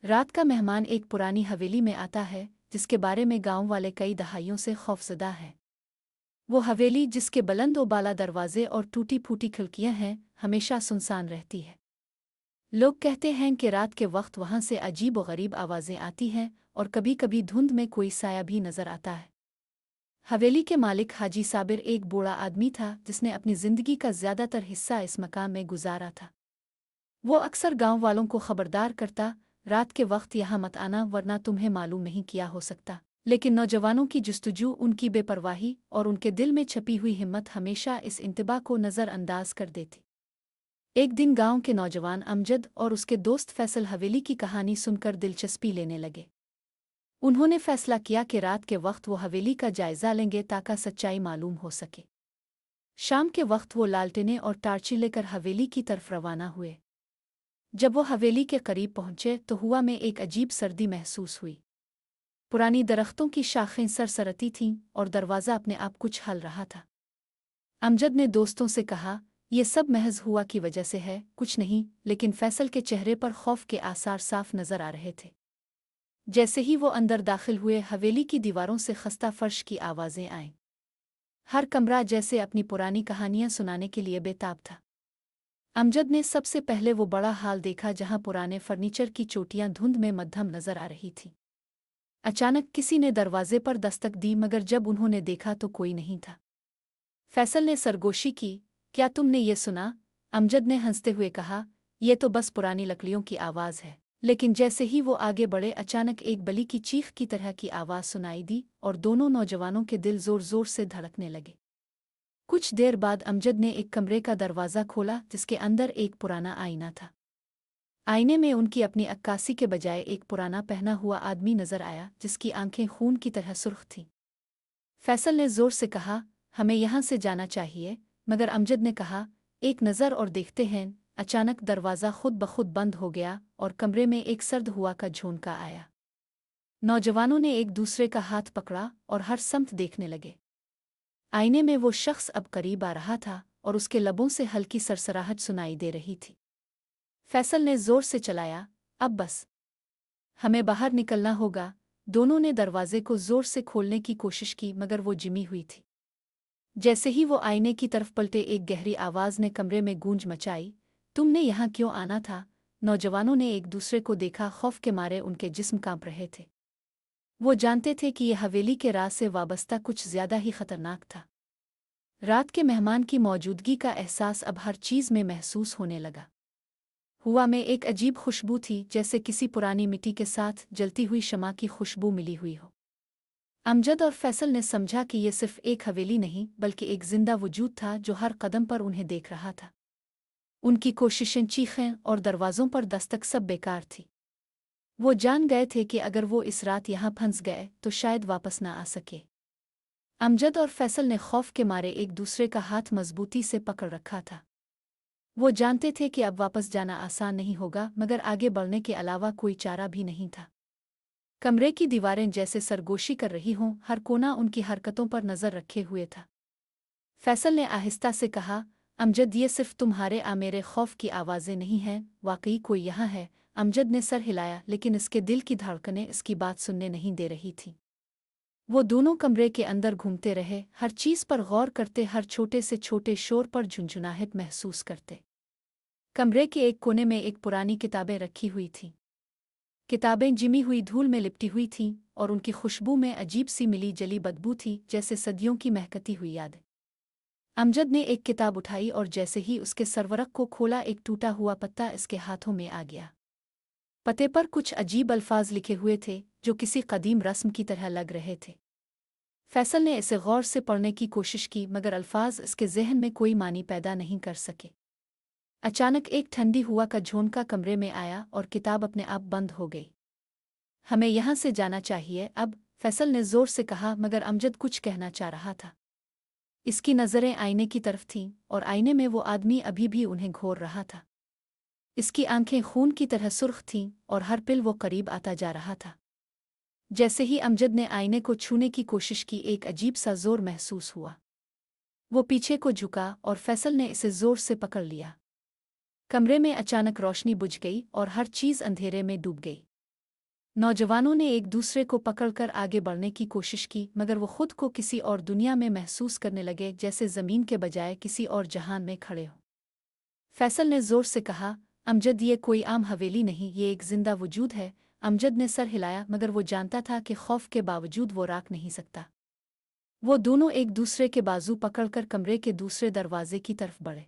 रात का मेहमान एक पुरानी हवेली में आता है जिसके बारे में गांव वाले कई दहाइयों से खौफजदा हैं। वो हवेली जिसके बुलंद और बाला दरवाजे और टूटी फूटी खिड़कियां हैं हमेशा सुनसान रहती है। लोग कहते हैं कि रात के वक्त वहां से अजीब व गरीब आवाज़ें आती हैं और कभी कभी धुंध में कोई साया भी नजर आता है। हवेली के मालिक हाजी साबिर एक बूढ़ा आदमी था जिसने अपनी जिंदगी का ज्यादातर हिस्सा इस मकाम में गुजारा था। वो अक्सर गांव वालों को खबरदार करता, रात के वक्त यहाँ मत आना वरना तुम्हें मालूम नहीं किया हो सकता। लेकिन नौजवानों की जुस्तजू, उनकी बेपरवाही और उनके दिल में छपी हुई हिम्मत हमेशा इस इंतबा को नज़रअंदाज कर देती। एक दिन गांव के नौजवान अमजद और उसके दोस्त फैसल हवेली की कहानी सुनकर दिलचस्पी लेने लगे। उन्होंने फैसला किया कि रात के वक्त वो हवेली का जायजा लेंगे ताकि सच्चाई मालूम हो सके। शाम के वक्त वो लालटेनें और टार्ची लेकर हवेली की तरफ रवाना हुए। जब वो हवेली के करीब पहुंचे तो हवा में एक अजीब सर्दी महसूस हुई। पुरानी दरख्तों की शाखें सरसरती थीं और दरवाज़ा अपने आप कुछ हल रहा था। अमजद ने दोस्तों से कहा, ये सब महज हुआ की वजह से है, कुछ नहीं। लेकिन फैसल के चेहरे पर खौफ के आसार साफ नजर आ रहे थे। जैसे ही वो अंदर दाखिल हुए हवेली की दीवारों से खस्ता फर्श की आवाज़ें आईं। हर कमरा जैसे अपनी पुरानी कहानियां सुनाने के लिए बेताब था। अमजद ने सबसे पहले वो बड़ा हाल देखा जहां पुराने फर्नीचर की चोटियां धुंध में मद्धम नजर आ रही थीं। अचानक किसी ने दरवाजे पर दस्तक दी मगर जब उन्होंने देखा तो कोई नहीं था। फैसल ने सरगोशी की, क्या तुमने ये सुना? अमजद ने हंसते हुए कहा, यह तो बस पुरानी लकड़ियों की आवाज़ है। लेकिन जैसे ही वो आगे बढ़े अचानक एक बली की चीख की तरह की आवाज़ सुनाई दी और दोनों नौजवानों के दिल जोर जोर से धड़कने लगे। कुछ देर बाद अमजद ने एक कमरे का दरवाज़ा खोला जिसके अंदर एक पुराना आईना था। आईने में उनकी अपनी अक्कासी के बजाय एक पुराना पहना हुआ आदमी नजर आया जिसकी आंखें खून की तरह सुर्ख थीं। फैसल ने जोर से कहा, हमें यहाँ से जाना चाहिए। मगर अमजद ने कहा, एक नज़र और देखते हैं। अचानक दरवाज़ा खुद ब खुद बंद हो गया और कमरे में एक सर्द हुआ का झोंका आया। नौजवानों ने एक दूसरे का हाथ पकड़ा और हर समत देखने लगे। आईने में वो शख्स अब करीब आ रहा था और उसके लबों से हल्की सरसराहट सुनाई दे रही थी। फैसल ने जोर से चलाया, अब बस, हमें बाहर निकलना होगा। दोनों ने दरवाजे को जोर से खोलने की कोशिश की मगर वो जिमी हुई थी। जैसे ही वो आईने की तरफ पलटे एक गहरी आवाज़ ने कमरे में गूंज मचाई, तुमने यहाँ क्यों आना था? नौजवानों ने एक दूसरे को देखा, खौफ के मारे उनके जिस्म कांप रहे थे। वो जानते थे कि यह हवेली के राज से वाबस्ता कुछ ज्यादा ही खतरनाक था। रात के मेहमान की मौजूदगी का एहसास अब हर चीज़ में महसूस होने लगा। हवा में एक अजीब खुशबू थी जैसे किसी पुरानी मिट्टी के साथ जलती हुई शमा की खुशबू मिली हुई हो। अमजद और फैसल ने समझा कि ये सिर्फ एक हवेली नहीं बल्कि एक जिंदा वजूद था जो हर कदम पर उन्हें देख रहा था। उनकी कोशिशें, चीखें और दरवाज़ों पर दस्तक सब बेकार थी। वो जान गए थे कि अगर वो इस रात यहाँ फंस गए तो शायद वापस ना आ सके। अमजद और फैसल ने खौफ के मारे एक दूसरे का हाथ मजबूती से पकड़ रखा था। वो जानते थे कि अब वापस जाना आसान नहीं होगा मगर आगे बढ़ने के अलावा कोई चारा भी नहीं था। कमरे की दीवारें जैसे सरगोशी कर रही हों, हर कोना उनकी हरकतों पर नजर रखे हुए था। फैसल ने आहिस्ता से कहा, अमजद, ये सिर्फ तुम्हारे मेरे खौफ की आवाज़ें नहीं हैं, वाकई कोई यहाँ है। अमजद ने सर हिलाया लेकिन इसके दिल की धड़कनें इसकी बात सुनने नहीं दे रही थीं। वो दोनों कमरे के अंदर घूमते रहे, हर चीज़ पर गौर करते, हर छोटे से छोटे शोर पर झुंझुनाहट महसूस करते। कमरे के एक कोने में एक पुरानी किताबें रखी हुई थीं। किताबें जिमी हुई धूल में लिपटी हुई थीं और उनकी खुशबू में अजीब सी मिली जली बदबू थी जैसे सदियों की महकती हुई याद। अमजद ने एक किताब उठाई और जैसे ही उसके सरवरक को खोला एक टूटा हुआ पत्ता इसके हाथों में आ गया। पते पर कुछ अजीब अल्फाज लिखे हुए थे जो किसी कदीम रस्म की तरह लग रहे थे। फैसल ने इसे गौर से पढ़ने की कोशिश की मगर अल्फाज इसके जहन में कोई मानी पैदा नहीं कर सके। अचानक एक ठंडी हवा का झोंका कमरे में आया और किताब अपने आप बंद हो गई। हमें यहाँ से जाना चाहिए अब, फैसल ने जोर से कहा मगर अमजद कुछ कहना चाह रहा था। इसकी नज़रें आईने की तरफ थीं और आईने में वो आदमी अभी भी उन्हें घोर रहा था। इसकी आंखें खून की तरह सुर्ख थीं और हर पल वो करीब आता जा रहा था। जैसे ही अमजद ने आईने को छूने की कोशिश की एक अजीब सा जोर महसूस हुआ। वो पीछे को झुका और फैसल ने इसे जोर से पकड़ लिया। कमरे में अचानक रोशनी बुझ गई और हर चीज़ अंधेरे में डूब गई। नौजवानों ने एक दूसरे को पकड़कर आगे बढ़ने की कोशिश की, मगर वो खुद को किसी और दुनिया में महसूस करने लगे, जैसे ज़मीन के बजाय किसी और जहान में खड़े हों। फैसल ने ज़ोर से कहा, अमजद, ये कोई आम हवेली नहीं, ये एक जिंदा वजूद है। अमजद ने सर हिलाया, मगर वो जानता था कि खौफ के बावजूद वो राख नहीं सकता। वो दोनों एक दूसरे के बाजू पकड़कर कमरे के दूसरे दरवाजे की तरफ बढ़े।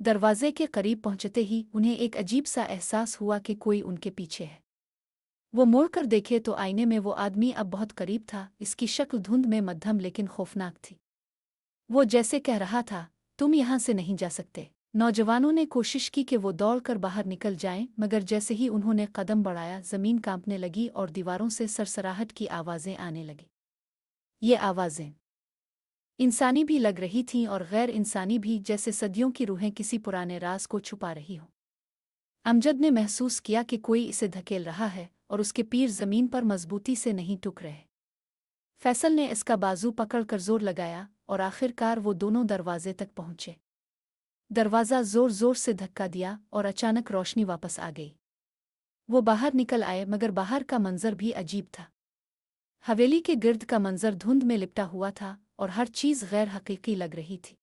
दरवाजे के करीब पहुंचते ही उन्हें एक अजीब सा एहसास हुआ कि कोई उनके पीछे है। वो मुड़कर देखे तो आईने में वो आदमी अब बहुत करीब था। इसकी शक्ल धुंध में मध्यम लेकिन खौफनाक थी। वो जैसे कह रहा था, तुम यहाँ से नहीं जा सकते। नौजवानों ने कोशिश की कि वो दौड़कर बाहर निकल जाएं, मगर जैसे ही उन्होंने कदम बढ़ाया, जमीन कांपने लगी और दीवारों से सरसराहट की आवाज़ें आने लगीं। ये आवाज़ें इंसानी भी लग रही थीं और गैर इंसानी भी, जैसे सदियों की रूहें किसी पुराने राज को छुपा रही हों। अमजद ने महसूस किया कि कोई इसे धकेल रहा है और उसके पैर जमीन पर मजबूती से नहीं टुक रहे। फैसल ने इसका बाजू पकड़कर जोर लगाया और आखिरकार वो दोनों दरवाजे तक पहुंचे। दरवाज़ा जोर जोर से धक्का दिया और अचानक रोशनी वापस आ गई। वो बाहर निकल आए, मगर बाहर का मंजर भी अजीब था। हवेली के गिर्द का मंजर धुंध में लिपटा हुआ था और हर चीज़ गैर हकीकी लग रही थी।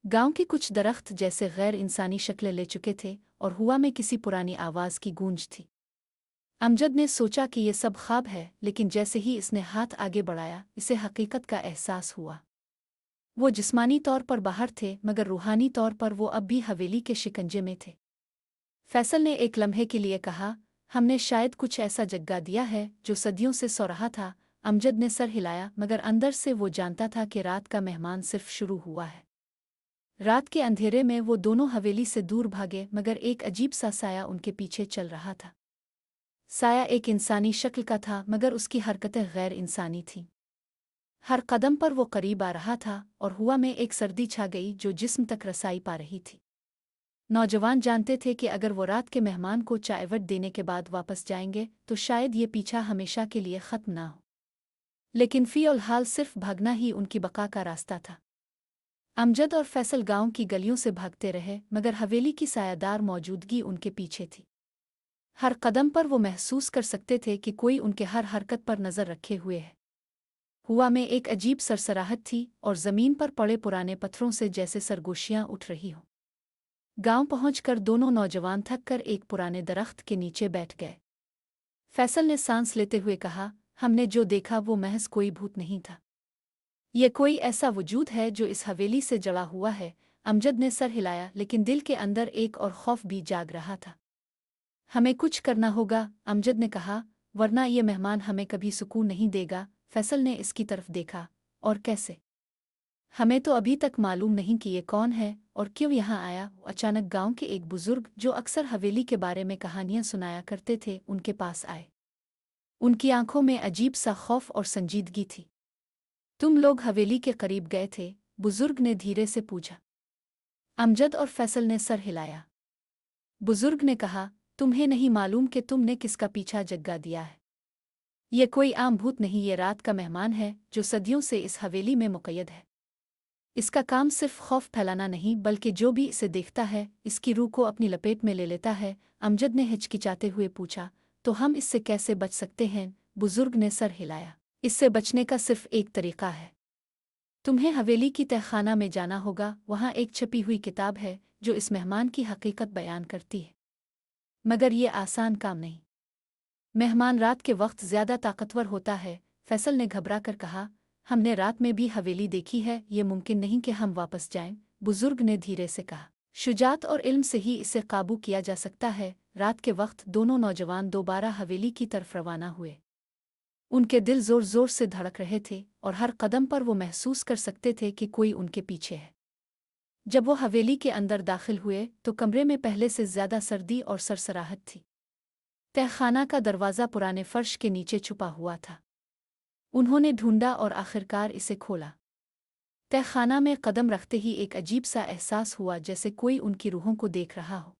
गांव के कुछ दरख्त जैसे गैर इंसानी शक्लें ले चुके थे और हुआ में किसी पुरानी आवाज़ की गूंज थी। अमजद ने सोचा कि ये सब ख्वाब है, लेकिन जैसे ही इसने हाथ आगे बढ़ाया, इसे हकीकत का एहसास हुआ। वो जिस्मानी तौर पर बाहर थे, मगर रूहानी तौर पर वो अब भी हवेली के शिकंजे में थे। फैसल ने एक लम्हे के लिए कहा, हमने शायद कुछ ऐसा जगा दिया है जो सदियों से सो रहा था। अमजद ने सर हिलाया, मगर अंदर से वो जानता था कि रात का मेहमान सिर्फ शुरू हुआ है। रात के अंधेरे में वो दोनों हवेली से दूर भागे, मगर एक अजीब सा साया उनके पीछे चल रहा था। साया एक इंसानी शक्ल का था, मगर उसकी हरकतें गैर इंसानी थीं। हर कदम पर वो करीब आ रहा था और हुआ में एक सर्दी छा गई जो जिस्म तक रसाई पा रही थी। नौजवान जानते थे कि अगर वो रात के मेहमान को चायवट देने के बाद वापस जाएंगे तो शायद ये पीछा हमेशा के लिए ख़त्म ना हो, लेकिन फ़िलहाल सिर्फ भागना ही उनकी बका का रास्ता था। अमजद और फैसल गांव की गलियों से भागते रहे, मगर हवेली की सायादार मौजूदगी उनके पीछे थी। हर कदम पर वो महसूस कर सकते थे कि कोई उनके हर हरकत पर नज़र रखे हुए है। हुआ में एक अजीब सरसराहट थी और ज़मीन पर पड़े पुराने पत्थरों से जैसे सरगोशियां उठ रही हों। गांव पहुंचकर दोनों नौजवान थक कर एक पुराने दरख्त के नीचे बैठ गए। फैसल ने सांस लेते हुए कहा, हमने जो देखा वो महज कोई भूत नहीं था। ये कोई ऐसा वजूद है जो इस हवेली से जड़ा हुआ है। अमजद ने सर हिलाया, लेकिन दिल के अंदर एक और खौफ भी जाग रहा था। हमें कुछ करना होगा, अमजद ने कहा, वरना ये मेहमान हमें कभी सुकून नहीं देगा। फैसल ने इसकी तरफ देखा, और कैसे? हमें तो अभी तक मालूम नहीं कि ये कौन है और क्यों यहाँ आया। अचानक गांव के एक बुजुर्ग जो अक्सर हवेली के बारे में कहानियां सुनाया करते थे, उनके पास आए। उनकी आंखों में अजीब सा खौफ और संजीदगी थी। तुम लोग हवेली के करीब गए थे? बुजुर्ग ने धीरे से पूछा। अमजद और फैसल ने सर हिलाया। बुजुर्ग ने कहा, तुम्हें नहीं मालूम कि तुमने किसका पीछा जगा दिया है? ये कोई आम भूत नहीं, ये रात का मेहमान है जो सदियों से इस हवेली में मुक़य्यद है। इसका काम सिर्फ खौफ फैलाना नहीं, बल्कि जो भी इसे देखता है इसकी रूह को अपनी लपेट में ले लेता है। अमजद ने हिचकिचाते हुए पूछा, तो हम इससे कैसे बच सकते हैं? बुजुर्ग ने सर हिलाया। इससे बचने का सिर्फ एक तरीका है। तुम्हें हवेली की तहखाना में जाना होगा। वहाँ एक छपी हुई किताब है जो इस मेहमान की हकीकत बयान करती है। मगर ये आसान काम नहीं। मेहमान रात के वक्त ज्यादा ताकतवर होता है। फैसल ने घबरा कर कहा, हमने रात में भी हवेली देखी है, ये मुमकिन नहीं कि हम वापस जाएं। बुजुर्ग ने धीरे से कहा, शुजात और इल्म से ही इसे काबू किया जा सकता है। रात के वक्त दोनों नौजवान दोबारा हवेली की तरफ रवाना हुए। उनके दिल जोर जोर से धड़क रहे थे और हर कदम पर वो महसूस कर सकते थे कि कोई उनके पीछे है। जब वो हवेली के अंदर दाखिल हुए तो कमरे में पहले से ज्यादा सर्दी और सरसराहट थी। तहखाना का दरवाज़ा पुराने फर्श के नीचे छुपा हुआ था। उन्होंने ढूंढा और आखिरकार इसे खोला। तहखाना में कदम रखते ही एक अजीब सा एहसास हुआ, जैसे कोई उनकी रूहों को देख रहा हो।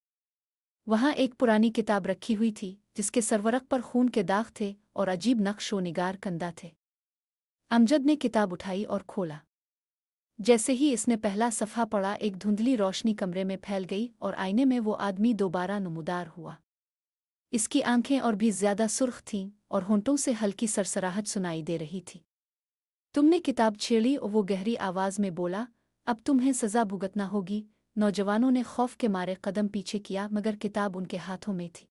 वहाँ एक पुरानी किताब रखी हुई थी जिसके सरवरक पर खून के दाग थे और अजीब नक्श व निगार कंदा थे। अमजद ने किताब उठाई और खोला। जैसे ही इसने पहला सफ़ा पढ़ा, एक धुंधली रोशनी कमरे में फैल गई और आईने में वो आदमी दोबारा नमूदार हुआ। इसकी आंखें और भी ज्यादा सुर्ख थीं और होंठों से हल्की सरसराहट सुनाई दे रही थी। तुमने किताब छेड़ी और वो गहरी आवाज में बोला, अब तुम्हें सजा भुगतना होगी। नौजवानों ने खौफ के मारे कदम पीछे किया मगर किताब उनके हाथों में थी।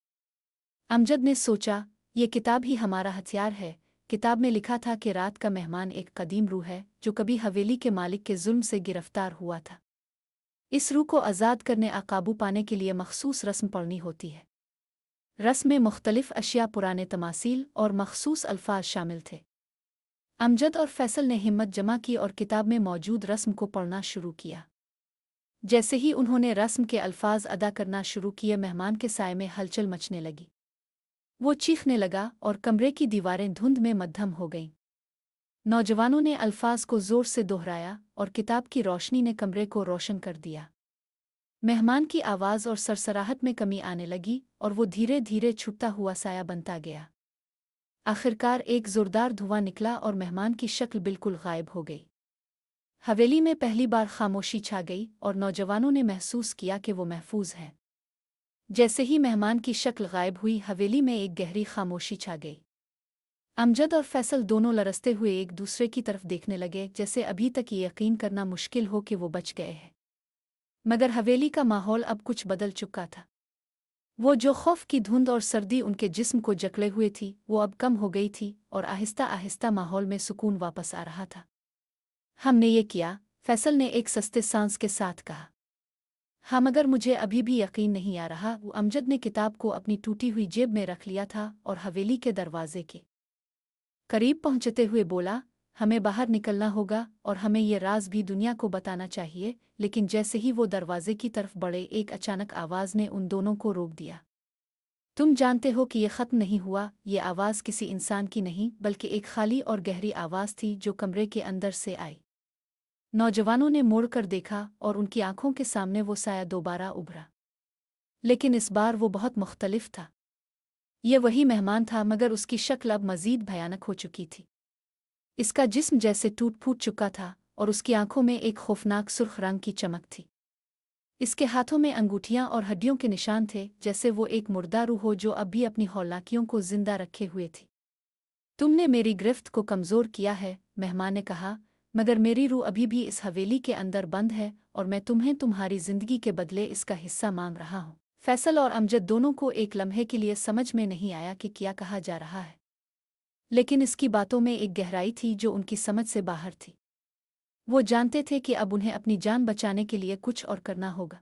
अमजद ने सोचा, ये किताब ही हमारा हथियार है। किताब में लिखा था कि रात का मेहमान एक कदीम रूह है जो कभी हवेली के मालिक के जुल्म से गिरफ्तार हुआ था। इस रूह को आज़ाद करने आ काबू पाने के लिए मखसूस रस्म पढ़नी होती है। रस्म में मुख्तलिफ अशिया, पुराने तमासील और मखसूस अल्फाज शामिल थे। अमजद और फैसल ने हिम्मत जमा की और किताब में मौजूद रस्म को पढ़ना शुरू किया। जैसे ही उन्होंने रस्म के अल्फाज अदा करना शुरू किए, मेहमान के साए में हलचल मचने लगी। वो चीखने लगा और कमरे की दीवारें धुंध में मद्धम हो गईं। नौजवानों ने अल्फाज को जोर से दोहराया और किताब की रोशनी ने कमरे को रोशन कर दिया। मेहमान की आवाज़ और सरसराहट में कमी आने लगी और वो धीरे धीरे छुपता हुआ साया बनता गया। आखिरकार एक जोरदार धुआं निकला और मेहमान की शक्ल बिल्कुल गायब हो गई। हवेली में पहली बार खामोशी छा गई और नौजवानों ने महसूस किया कि वो महफूज हैं। जैसे ही मेहमान की शक्ल गायब हुई, हवेली में एक गहरी खामोशी छा गई। अमजद और फैसल दोनों लरसते हुए एक दूसरे की तरफ देखने लगे, जैसे अभी तक ये यकीन करना मुश्किल हो कि वो बच गए हैं। मगर हवेली का माहौल अब कुछ बदल चुका था। वो जो खौफ की धुंध और सर्दी उनके जिस्म को जकड़े हुए थी, वो अब कम हो गई थी और आहिस्ता आहिस्ता माहौल में सुकून वापस आ रहा था। हमने ये किया, फैसल ने एक सस्ते सांस के साथ कहा। हाँ, मगर मुझे अभी भी यकीन नहीं आ रहा। वो अमजद ने किताब को अपनी टूटी हुई जेब में रख लिया था और हवेली के दरवाजे के करीब पहुंचते हुए बोला, हमें बाहर निकलना होगा और हमें ये राज भी दुनिया को बताना चाहिए। लेकिन जैसे ही वो दरवाजे की तरफ बढ़े, एक अचानक आवाज़ ने उन दोनों को रोक दिया। तुम जानते हो कि ये ख़त्म नहीं हुआ। ये आवाज़ किसी इंसान की नहीं, बल्कि एक खाली और गहरी आवाज़ थी जो कमरे के अंदर से आई। नौजवानों ने मुड़कर देखा और उनकी आंखों के सामने वो साया दोबारा उभरा। लेकिन इस बार वो बहुत मुख्तलिफ था। ये वही मेहमान था, मगर उसकी शक्ल अब मज़ीद भयानक हो चुकी थी। इसका जिस्म जैसे टूट फूट चुका था और उसकी आंखों में एक खौफनाक सुर्ख रंग की चमक थी। इसके हाथों में अंगूठियां और हड्डियों के निशान थे, जैसे वो एक मुर्दा रूह हो जो अब भी अपनी हौलाकियों को जिंदा रखे हुए थी। तुमने मेरी गिरफ्त को कमज़ोर किया है, मेहमान ने कहा, मगर मेरी रूह अभी भी इस हवेली के अंदर बंद है और मैं तुम्हें तुम्हारी जिंदगी के बदले इसका हिस्सा मांग रहा हूँ। फैसल और अमजद दोनों को एक लम्हे के लिए समझ में नहीं आया कि क्या कहा जा रहा है, लेकिन इसकी बातों में एक गहराई थी जो उनकी समझ से बाहर थी। वो जानते थे कि अब उन्हें अपनी जान बचाने के लिए कुछ और करना होगा।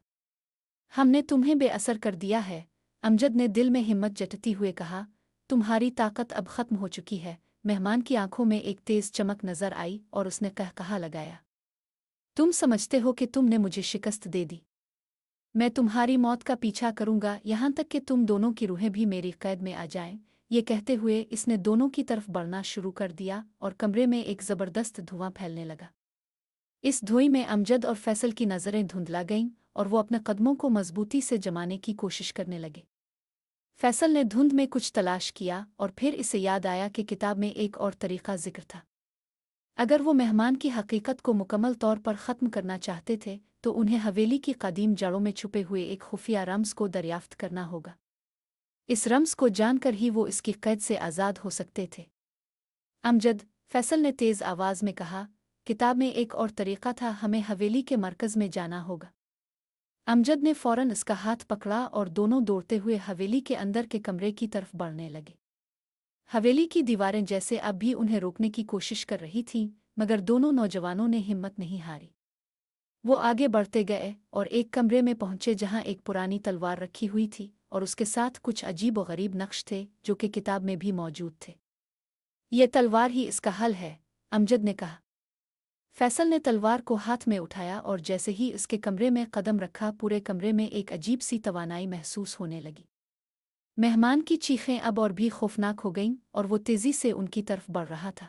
हमने तुम्हें बेअसर कर दिया है, अमजद ने दिल में हिम्मत जताते हुए कहा। तुम्हारी ताकत अब खत्म हो चुकी है। मेहमान की आंखों में एक तेज चमक नजर आई और उसने कहा लगाया, तुम समझते हो कि तुमने मुझे शिकस्त दे दी। मैं तुम्हारी मौत का पीछा करूंगा, यहां तक कि तुम दोनों की रूहें भी मेरी कैद में आ जाएं। ये कहते हुए इसने दोनों की तरफ बढ़ना शुरू कर दिया और कमरे में एक जबरदस्त धुआं फैलने लगा। इस धुएं में अमजद और फैसल की नज़रें धुंधला गईं और वो अपने कदमों को मजबूती से जमाने की कोशिश करने लगे। फैसल ने धुंध में कुछ तलाश किया और फिर इसे याद आया कि किताब में एक और तरीका जिक्र था। अगर वो मेहमान की हकीकत को मुकम्मल तौर पर ख़त्म करना चाहते थे तो उन्हें हवेली की कदीम जड़ों में छुपे हुए एक खुफिया रम्ज़ को दरियाफ्त करना होगा। इस रम्ज़ को जानकर ही वो इसकी कैद से आज़ाद हो सकते थे। अमजद, फैसल ने तेज़ आवाज़ में कहा, किताब में एक और तरीका था, हमें हवेली के मरकज़ में जाना होगा। अमजद ने फ़ौरन इसका हाथ पकड़ा और दोनों दौड़ते हुए हवेली के अंदर के कमरे की तरफ बढ़ने लगे। हवेली की दीवारें जैसे अब भी उन्हें रोकने की कोशिश कर रही थीं, मगर दोनों नौजवानों ने हिम्मत नहीं हारी। वो आगे बढ़ते गए और एक कमरे में पहुंचे जहां एक पुरानी तलवार रखी हुई थी और उसके साथ कुछ अजीब व गरीब नक्श थे जो कि किताब में भी मौजूद थे। ये तलवार ही इसका हल है, अमजद ने कहा। फैसल ने तलवार को हाथ में उठाया और जैसे ही इसके कमरे में कदम रखा, पूरे कमरे में एक अजीब सी तवानाई महसूस होने लगी। मेहमान की चीखें अब और भी खौफनाक हो गईं और वो तेज़ी से उनकी तरफ बढ़ रहा था।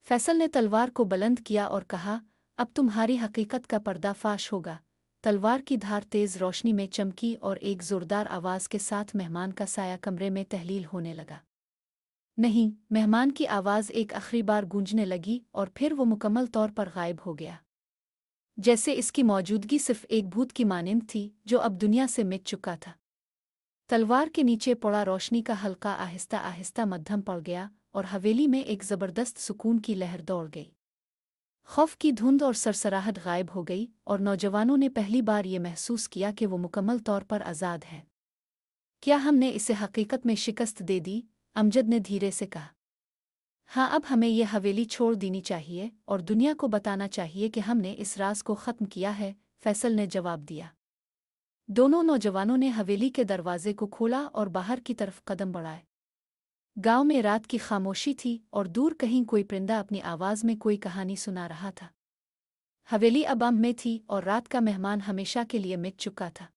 फैसल ने तलवार को बुलंद किया और कहा, अब तुम्हारी हकीकत का पर्दाफाश होगा। तलवार की धार तेज़ रोशनी में चमकी और एक ज़ोरदार आवाज़ के साथ मेहमान का साया कमरे में तहलील होने लगा। नहीं, मेहमान की आवाज़ एक आखिरी बार गूंजने लगी और फिर वो मुकम्मल तौर पर गायब हो गया। जैसे इसकी मौजूदगी सिर्फ एक भूत की मानिंद थी जो अब दुनिया से मिट चुका था। तलवार के नीचे पड़ा रोशनी का हल्का आहिस्ता आहिस्ता मध्यम पड़ गया और हवेली में एक जबरदस्त सुकून की लहर दौड़ गई। खौफ की धुंध और सरसराहट गायब हो गई और नौजवानों ने पहली बार ये महसूस किया कि वो मुकम्मल तौर पर आज़ाद हैं। क्या हमने इसे हकीकत में शिकस्त दे दी? अमजद ने धीरे से कहा। हाँ, अब हमें यह हवेली छोड़ देनी चाहिए और दुनिया को बताना चाहिए कि हमने इस राज को ख़त्म किया है, फैसल ने जवाब दिया। दोनों नौजवानों ने हवेली के दरवाजे को खोला और बाहर की तरफ कदम बढ़ाए। गांव में रात की खामोशी थी और दूर कहीं कोई परिंदा अपनी आवाज़ में कोई कहानी सुना रहा था। हवेली अब अम्ब में थी और रात का मेहमान हमेशा के लिए मिट चुका था।